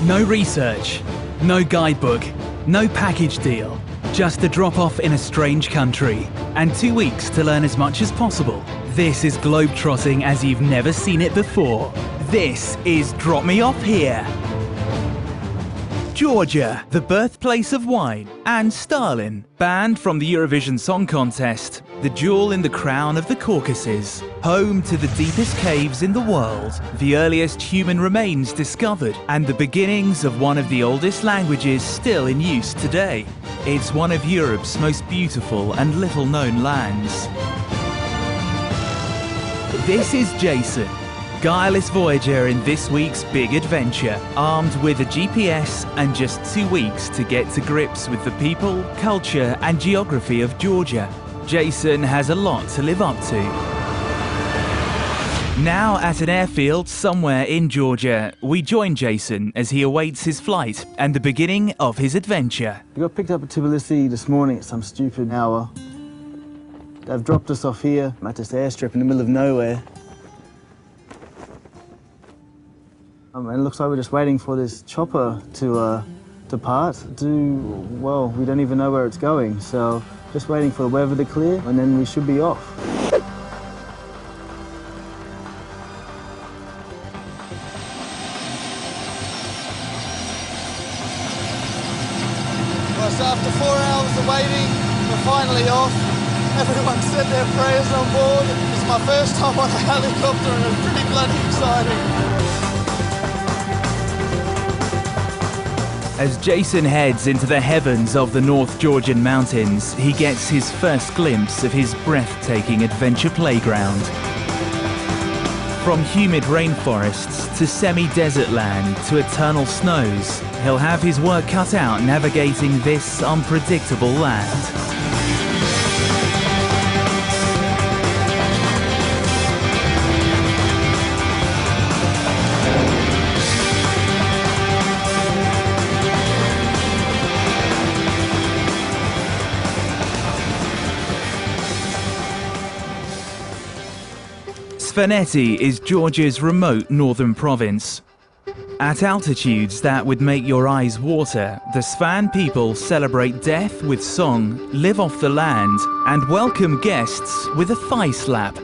No research, no guidebook, no package deal. Just a drop-off in a strange country, and 2 weeks to learn as much as possible. This is globetrotting as you've never seen it before. This is Drop Me Off Here. Georgia, the birthplace of wine, and Stalin, banned from the Eurovision Song Contest, the jewel in the crown of the Caucasus, home to the deepest caves in the world, the earliest human remains discovered, and the beginnings of one of the oldest languages still in use today. It's one of Europe's most beautiful and little-known lands. This is Jason, guileless voyager in this week's big adventure, armed with a GPS and just 2 weeks to get to grips with the people, culture and geography of Georgia. Jason has a lot to live up to. Now at an airfield somewhere in Georgia, we join Jason as he awaits his flight and the beginning of his adventure. We got picked up at Tbilisi this morning at some stupid hour. They've dropped us off here at this airstrip in the middle of nowhere. And it looks like we're just waiting for this chopper to depart. Well, we don't even know where it's going, so just waiting for the weather to clear and then we should be off. Well, so after 4 hours of waiting, we're finally off. Everyone said their prayers on board. It's my first time on a helicopter and it's pretty bloody exciting. As Jason heads into the heavens of the North Georgian mountains, he gets his first glimpse of his breathtaking adventure playground. From humid rainforests to semi-desert land to eternal snows, he'll have his work cut out navigating this unpredictable land. Svaneti is Georgia's remote northern province. At altitudes that would make your eyes water, the Svan people celebrate death with song, live off the land, and welcome guests with a thigh slap.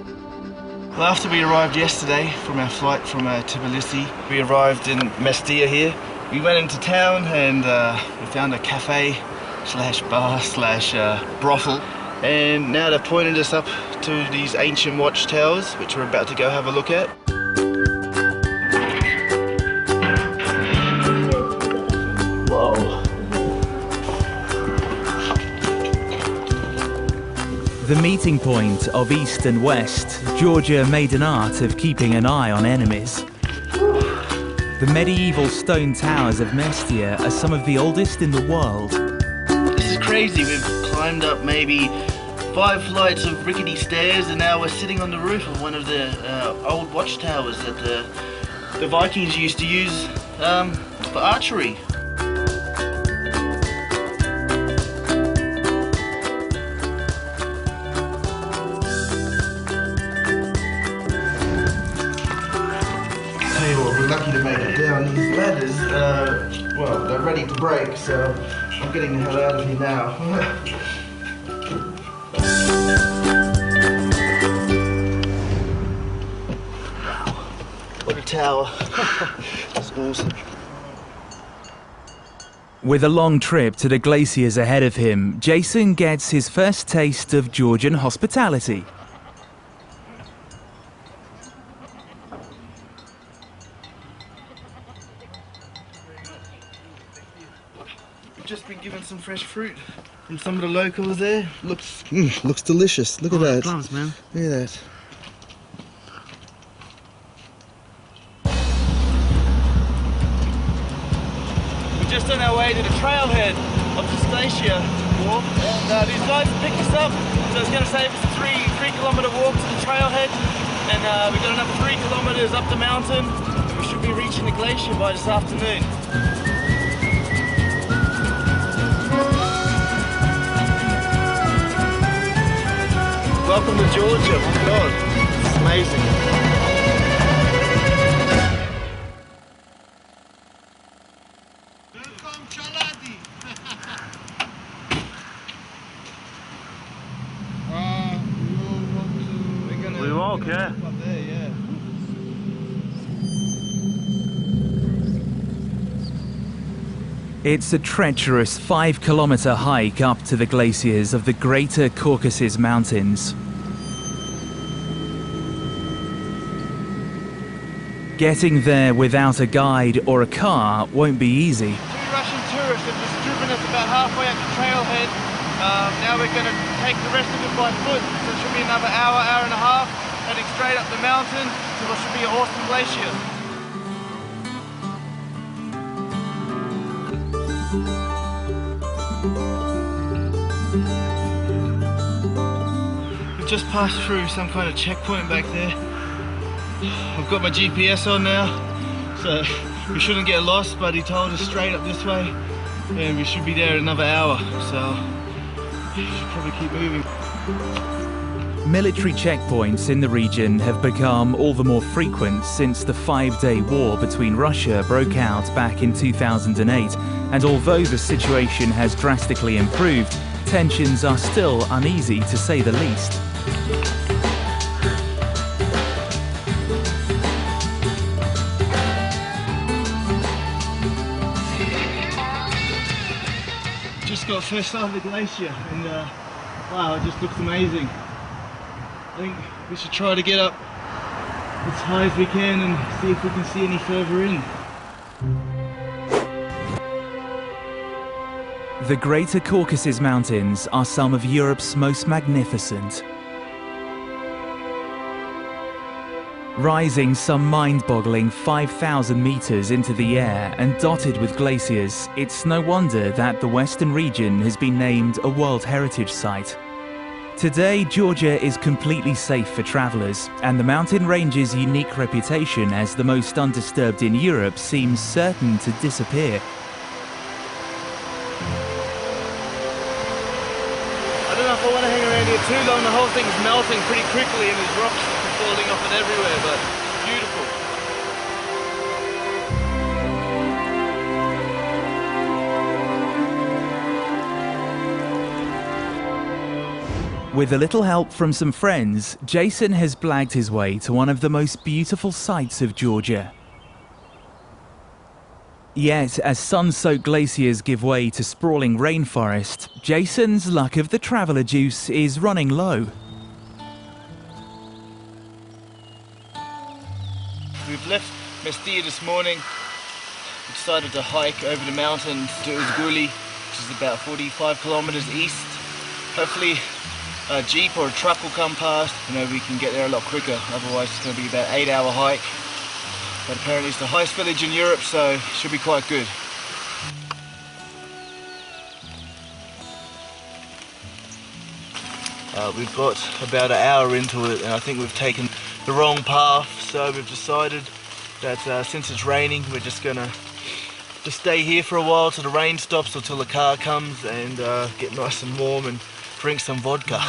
Well, after we arrived yesterday from our flight from Tbilisi, we arrived in Mestia here. We went into town and we found a cafe slash bar slash brothel. And now they've pointed us up to these ancient watchtowers, which we're about to go have a look at. Whoa. The meeting point of East and West, Georgia made an art of keeping an eye on enemies. The medieval stone towers of Mestia are some of the oldest in the world. This is crazy. We've climbed up maybe 5 flights of rickety stairs and now we're sitting on the roof of one of the old watchtowers that the Vikings used to use for archery. Tell you what, we're lucky to make it down. These ladders, well, they're ready to break, so I'm getting the hell out of here now. What a tower. That's awesome. With a long trip to the glaciers ahead of him, Jason gets his first taste of Georgian hospitality. We've just been given some fresh fruit from some of the locals there. Looks delicious. Look at that. Plums, man. Look at that. Just on our way to the trailhead of this glacier walk, and these guys picked us up, so it's going to save us a 3 kilometre walk to the trailhead, and we've got another 3 kilometres up the mountain, and we should be reaching the glacier by this afternoon. Welcome to Georgia, oh my God, it's amazing. amazing. 1 It's a treacherous 5-kilometer hike up to the glaciers of the Greater Caucasus Mountains. Getting there without a guide or a car won't be easy. Two Russian tourists have just driven us about halfway up the trailhead. Now we're going to take the rest of it by foot, so it should be another hour, hour and a half, heading straight up the mountain to what should be an awesome glacier. We've just passed through some kind of checkpoint back there. I've got my GPS on now, so we shouldn't get lost, but he told us straight up this way and we should be there in another hour, so we should probably keep moving. Military checkpoints in the region have become all the more frequent since the 5-day war between Russia broke out back in 2008, and although the situation has drastically improved, tensions are still uneasy to say the least. Just got first sight of the glacier and wow, it just looks amazing. I think we should try to get up as high as we can and see if we can see any further in. The Greater Caucasus Mountains are some of Europe's most magnificent. Rising some mind-boggling 5,000 meters into the air and dotted with glaciers, it's no wonder that the western region has been named a World Heritage Site. Today, Georgia is completely safe for travelers, and the mountain range's unique reputation as the most undisturbed in Europe seems certain to disappear. I don't know if I want to hang around here too long. The whole thing is melting pretty quickly and there's rocks falling off it everywhere, but beautiful. With a little help from some friends, Jason has blagged his way to one of the most beautiful sights of Georgia. Yet, as sun-soaked glaciers give way to sprawling rainforest, Jason's luck of the traveller juice is running low. We've left Mestia this morning. We decided to hike over the mountain to Uzguli, which is about 45 kilometers east. Hopefully a jeep or a truck will come past, we can get there a lot quicker. Otherwise it's going to be about an 8-hour hike. But apparently it's the highest village in Europe, so it should be quite good. We've got about an hour into it and I think we've taken the wrong path, so we've decided that since it's raining we're just gonna stay here for a while till the rain stops or till the car comes and get nice and warm and drink some vodka.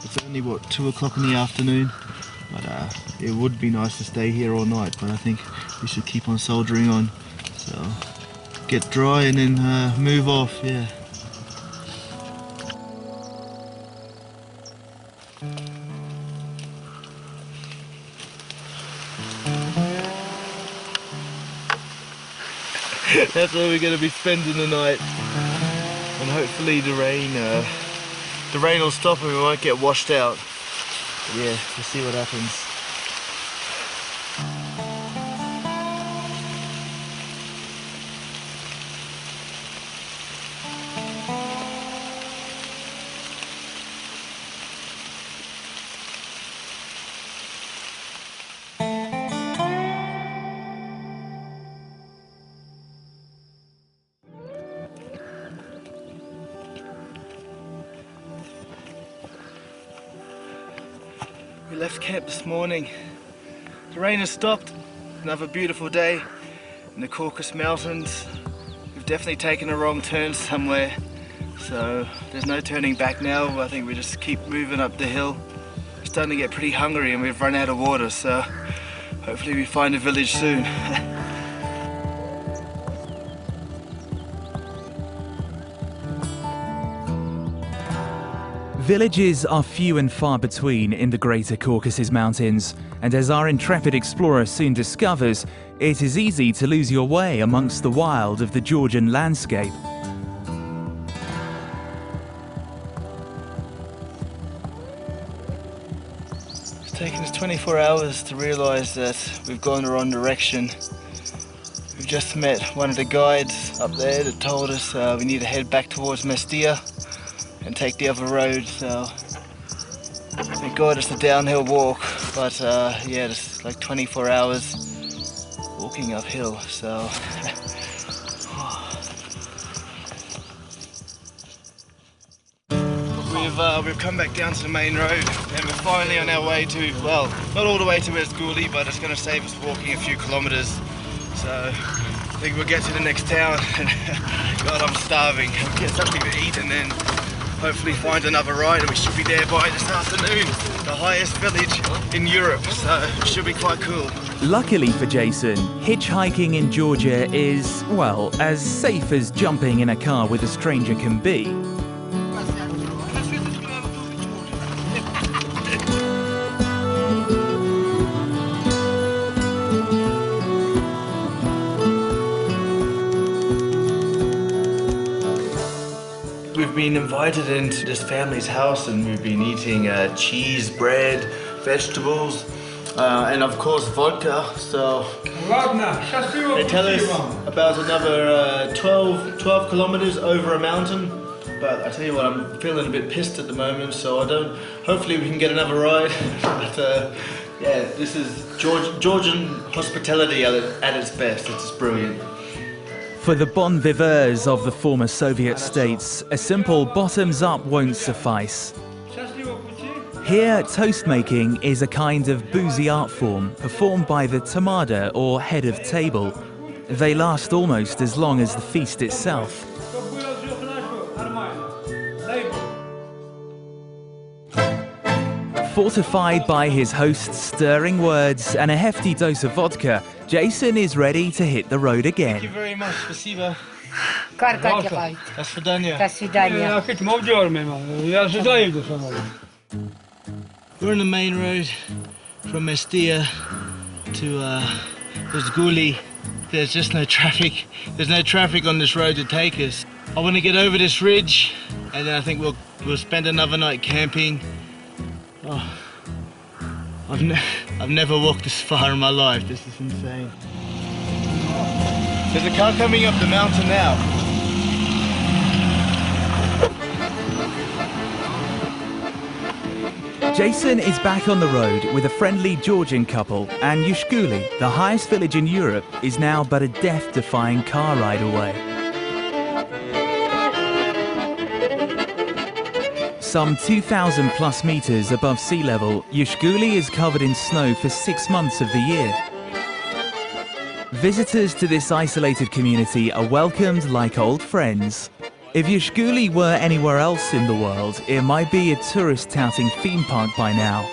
It's only, 2 o'clock in the afternoon, but it would be nice to stay here all night, but I think we should keep on soldiering on. So, get dry and then move off, yeah. That's where we're going to be spending the night, and hopefully the rain will stop and we won't get washed out. But yeah, we'll see what happens. We left camp this morning. The rain has stopped. Another beautiful day in the Caucasus Mountains. We've definitely taken a wrong turn somewhere, so there's no turning back now. I think we just keep moving up the hill. We're starting to get pretty hungry and we've run out of water, so hopefully we find a village soon. Villages are few and far between in the Greater Caucasus Mountains, and as our intrepid explorer soon discovers, it is easy to lose your way amongst the wild of the Georgian landscape. It's taken us 24 hours to realise that we've gone the wrong direction. We've just met one of the guides up there that told us we need to head back towards Mestia and take the other road, so thank God it's a downhill walk, but yeah, it's like 24 hours walking uphill, so we've come back down to the main road and we're finally on our way to, well, not all the way to Mesguli, but it's going to save us walking a few kilometers, so I think we'll get to the next town and God, I'm starving. I'll get something to eat and then hopefully find another ride, and we should be there by this afternoon. The highest village in Europe, so it should be quite cool. Luckily for Jason, hitchhiking in Georgia is, well, as safe as jumping in a car with a stranger can be. We've been invited into this family's house and we've been eating cheese, bread, vegetables, and of course vodka, so they tell us about another 12 kilometers over a mountain, but I tell you what, I'm feeling a bit pissed at the moment, so hopefully we can get another ride, but yeah, this is Georgian hospitality at its best. It's just brilliant. For the bon viveurs of the former Soviet states, a simple bottoms-up won't suffice. Here, toast-making is a kind of boozy art form performed by the tamada, or head of table. They last almost as long as the feast itself. Fortified by his host's stirring words and a hefty dose of vodka, Jason is ready to hit the road again. Thank you very much, спасибо. До свидания. We're on the main road from Mestia to Mesguli. There's just no traffic. There's no traffic on this road to take us. I want to get over this ridge, and then I think we'll spend another night camping. Oh, I've never walked this far in my life. This is insane. There's a car coming up the mountain now. Jason is back on the road with a friendly Georgian couple, and Yushkuli, the highest village in Europe, is now but a death-defying car ride away. Some 2,000 plus meters above sea level, Yushkuli is covered in snow for 6 months of the year. Visitors to this isolated community are welcomed like old friends. If Yushkuli were anywhere else in the world, it might be a tourist touting theme park by now.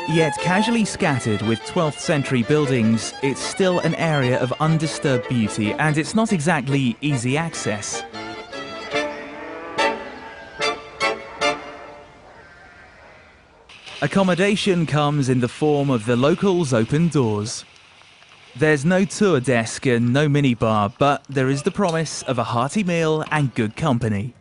Yet casually scattered with 12th century buildings, it's still an area of undisturbed beauty, and it's not exactly easy access. Accommodation comes in the form of the locals' open doors. There's no tour desk and no minibar, but there is the promise of a hearty meal and good company.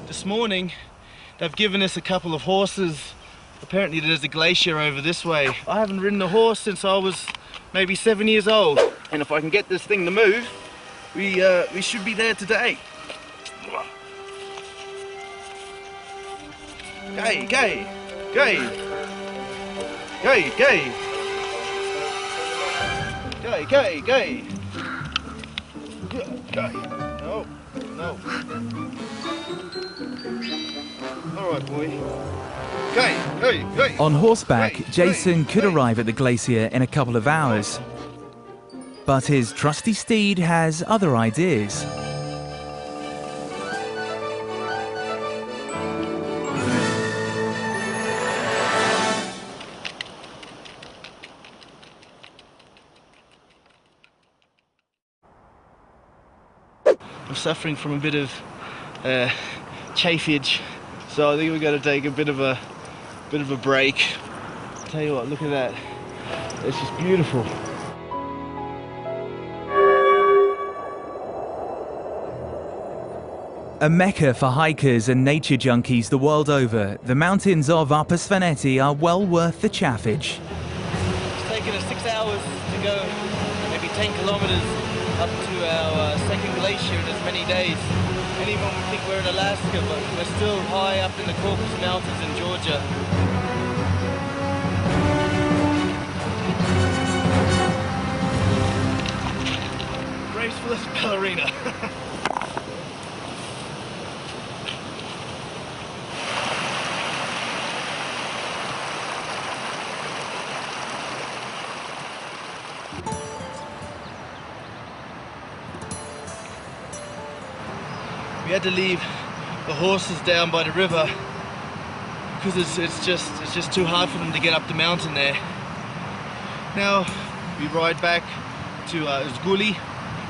This morning, they've given us a couple of horses. Apparently there's a glacier over this way. I haven't ridden a horse since I was maybe 7 years old. And if I can get this thing to move, we should be there today. Gay, gay, gay, gay, gay, gay, gay, gay, gay. No, no. All right, boy. On horseback, Jason could arrive at the glacier in a couple of hours. But his trusty steed has other ideas. suffering from a bit of chafage, so I think we're going to take a bit of a break. Tell you what, look at that. It's just beautiful. A mecca for hikers and nature junkies the world over, the mountains of Upper Svaneti are well worth the chaffage. It's taken us 6 hours to go maybe 10 kilometers up to our second glacier in as many days. Anyone would think we're in Alaska, but we're still high up in the Caucasus Mountains in Georgia. Graceful as a ballerina. We had to leave the horses down by the river because it's just too hard for them to get up the mountain there. Now we ride back to Zguli,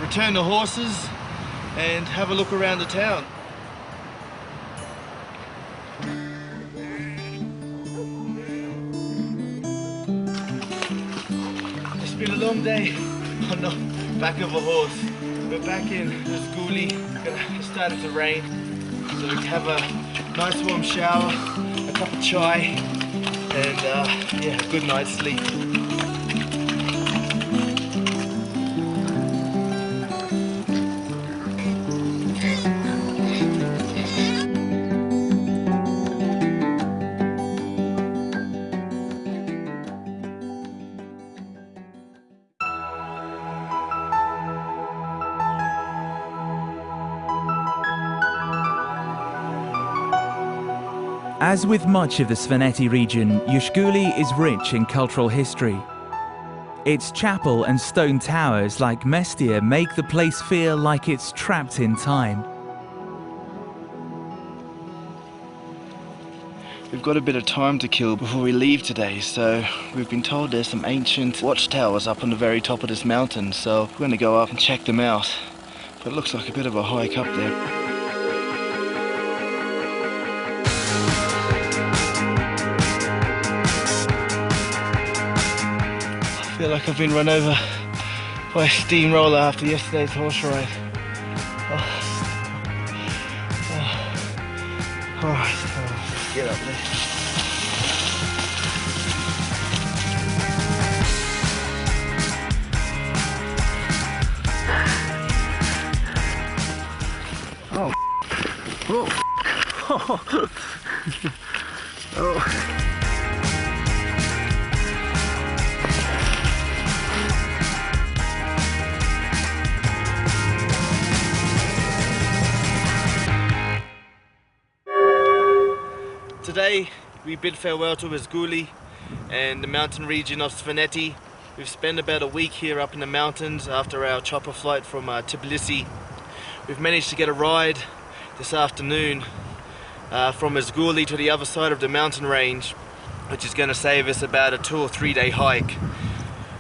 return the horses and have a look around the town. It's been a long day on the back of a horse. We're back in Zguli. It started to rain, so we have a nice warm shower, a cup of chai, and yeah, a good night's sleep. As with much of the Svaneti region, Ushguli is rich in cultural history. Its chapel and stone towers like Mestia make the place feel like it's trapped in time. We've got a bit of time to kill before we leave today, so we've been told there's some ancient watchtowers up on the very top of this mountain, so we're going to go up and check them out. But it looks like a bit of a hike up there. I feel like I've been run over by a steamroller after yesterday's horse ride. Alright, let's get up there. Oh. Oh. Oh. Today we bid farewell to Zguli and the mountain region of Svaneti. We've spent about a week here up in the mountains after our chopper flight from Tbilisi. We've managed to get a ride this afternoon from Zguli to the other side of the mountain range, which is going to save us about a 2 or 3 day hike.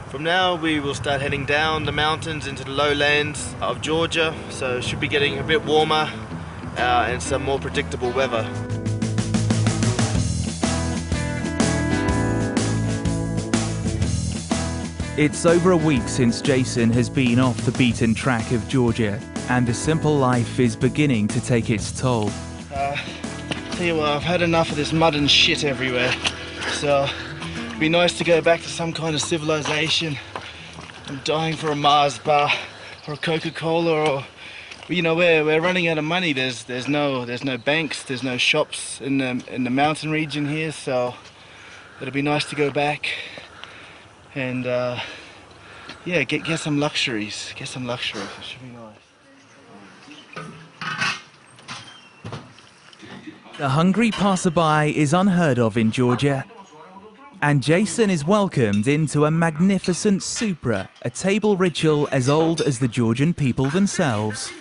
From now we will start heading down the mountains into the lowlands of Georgia, so it should be getting a bit warmer and some more predictable weather. It's over a week since Jason has been off the beaten track of Georgia, and the simple life is beginning to take its toll. Tell you what, I've had enough of this mud and shit everywhere, so it'd be nice to go back to some kind of civilization. I'm dying for a Mars bar or a Coca-Cola, or you know, we're running out of money. There's no banks, there's no shops in the mountain region here, so it'll be nice to go back and yeah, get some luxuries. Get some luxuries. It should be nice. The hungry passerby is unheard of in Georgia, and Jason is welcomed into a magnificent supra, a table ritual as old as the Georgian people themselves.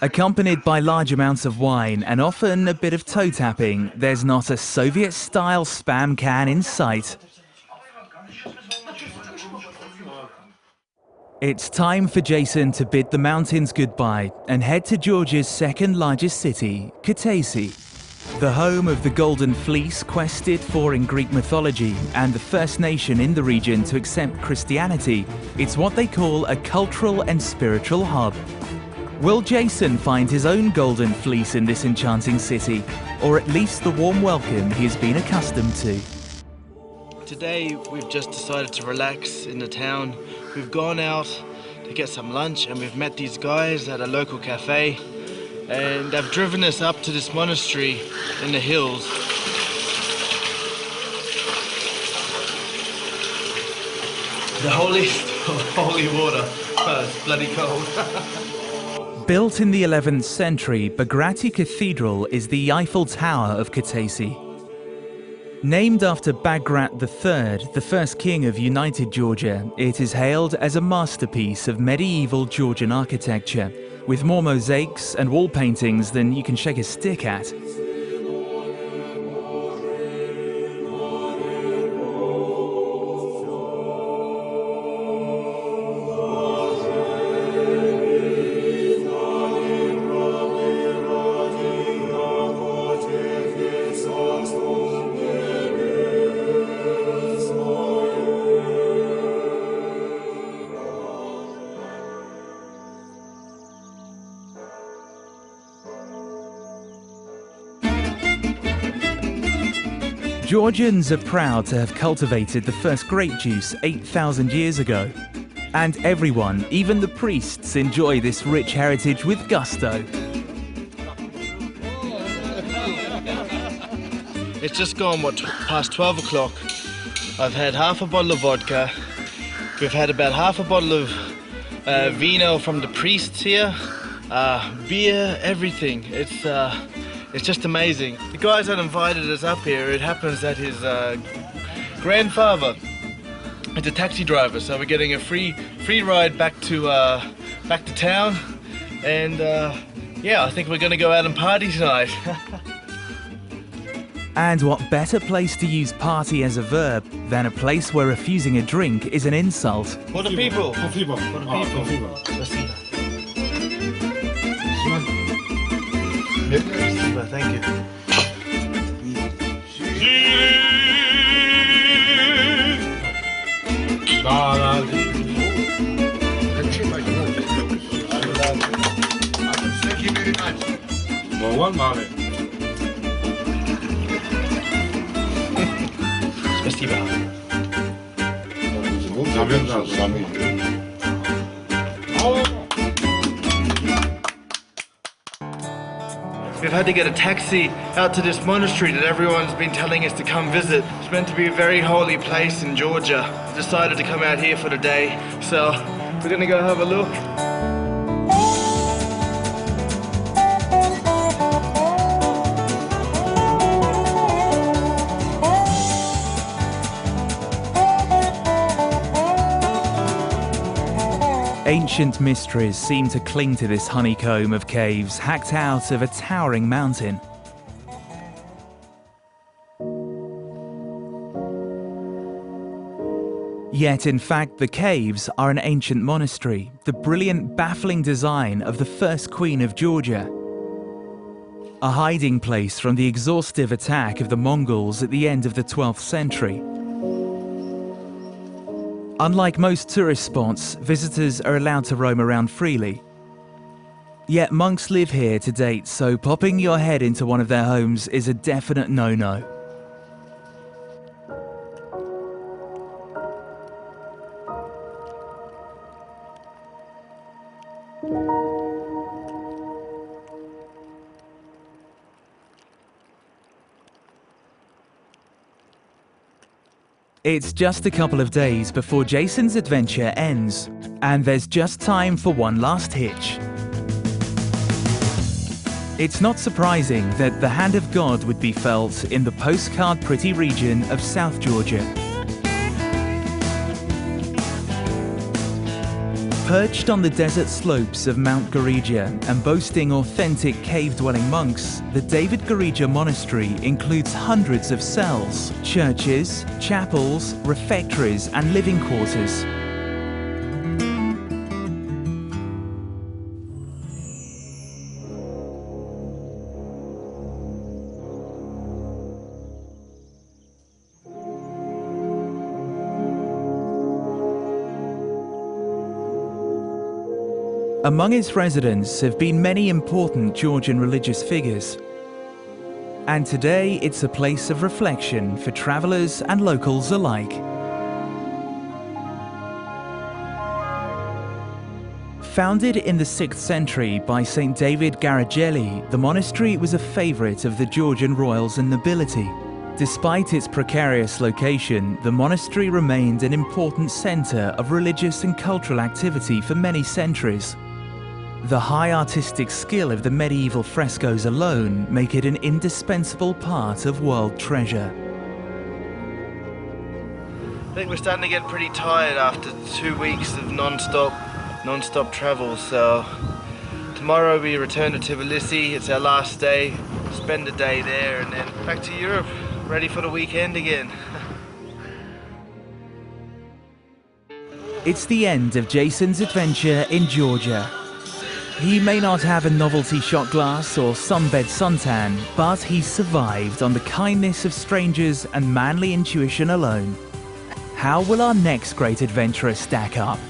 Accompanied by large amounts of wine and often a bit of toe tapping, there's not a Soviet-style spam can in sight. It's time for Jason to bid the mountains goodbye and head to Georgia's second largest city, Kutaisi. The home of the Golden Fleece quested for in Greek mythology and the first nation in the region to accept Christianity, it's what they call a cultural and spiritual hub. Will Jason find his own Golden Fleece in this enchanting city, or at least the warm welcome he has been accustomed to? Today we've just decided to relax in the town. We've gone out to get some lunch and we've met these guys at a local cafe. And they've driven us up to this monastery in the hills. The holiest of holy water. Oh, it's bloody cold. Built in the 11th century, Bagrati Cathedral is the Eiffel Tower of Kutaisi. Named after Bagrat III, the first king of United Georgia, it is hailed as a masterpiece of medieval Georgian architecture, with more mosaics and wall paintings than you can shake a stick at. Georgians are proud to have cultivated the first grape juice 8,000 years ago. And everyone, even the priests, enjoy this rich heritage with gusto. It's just gone, past 12 o'clock. I've had half a bottle of vodka. We've had about half a bottle of vino from the priests here. Beer, everything. It's just amazing. The guys that invited us up here, it happens that his grandfather is a taxi driver, so we're getting a free ride back to town, and yeah, I think we're gonna go out and party tonight. And what better place to use party as a verb than a place where refusing a drink is an insult? For the people. For the people. Thank you. We've had to get a taxi out to this monastery that everyone's been telling us to come visit. It's meant to be a very holy place in Georgia. We decided to come out here for the day, so we're gonna go have a look. Ancient mysteries seem to cling to this honeycomb of caves hacked out of a towering mountain. Yet, in fact, the caves are an ancient monastery, the brilliant, baffling design of the first queen of Georgia. A hiding place from the exhaustive attack of the Mongols at the end of the 12th century. Unlike most tourist spots, visitors are allowed to roam around freely. Yet monks live here to date, so popping your head into one of their homes is a definite no-no. It's just a couple of days before Jason's adventure ends, and there's just time for one last hitch. It's not surprising that the hand of God would be felt in the postcard-pretty region of South Georgia. Perched on the desert slopes of Mount Garija and boasting authentic cave-dwelling monks, the David Garija Monastery includes hundreds of cells, churches, chapels, refectories and living quarters. Among its residents have been many important Georgian religious figures. And today it's a place of reflection for travelers and locals alike. Founded in the 6th century by St. David Garageli, the monastery was a favorite of the Georgian royals and nobility. Despite its precarious location, the monastery remained an important center of religious and cultural activity for many centuries. The high artistic skill of the medieval frescoes alone make it an indispensable part of world treasure. I think we're starting to get pretty tired after 2 weeks of non-stop travel, so tomorrow we return to Tbilisi. It's our last day, spend a day there and then back to Europe, ready for the weekend again. It's the end of Jason's adventure in Georgia. He may not have a novelty shot glass or sunbed suntan, but he survived on the kindness of strangers and manly intuition alone. How will our next great adventurer stack up?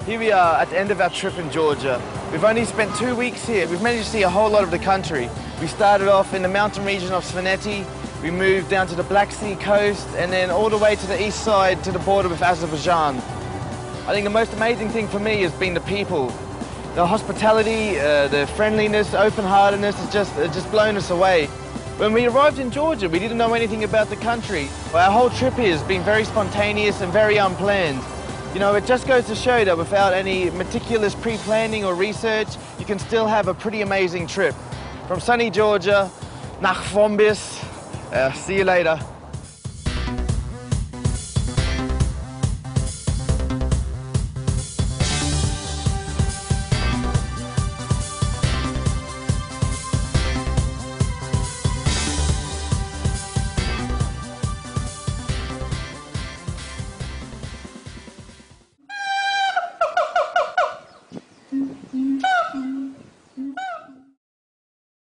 Here we are at the end of our trip in Georgia. We've only spent 2 weeks here. We've managed to see a whole lot of the country. We started off in the mountain region of Svaneti, we moved down to the Black Sea coast, and then all the way to the east side to the border with Azerbaijan. I think the most amazing thing for me has been the people. The hospitality, the friendliness, open-heartedness has just blown us away. When we arrived in Georgia, we didn't know anything about the country. Our whole trip here has been very spontaneous and very unplanned. You know, it just goes to show that without any meticulous pre-planning or research, you can still have a pretty amazing trip. From sunny Georgia, nach Vombis, see you later.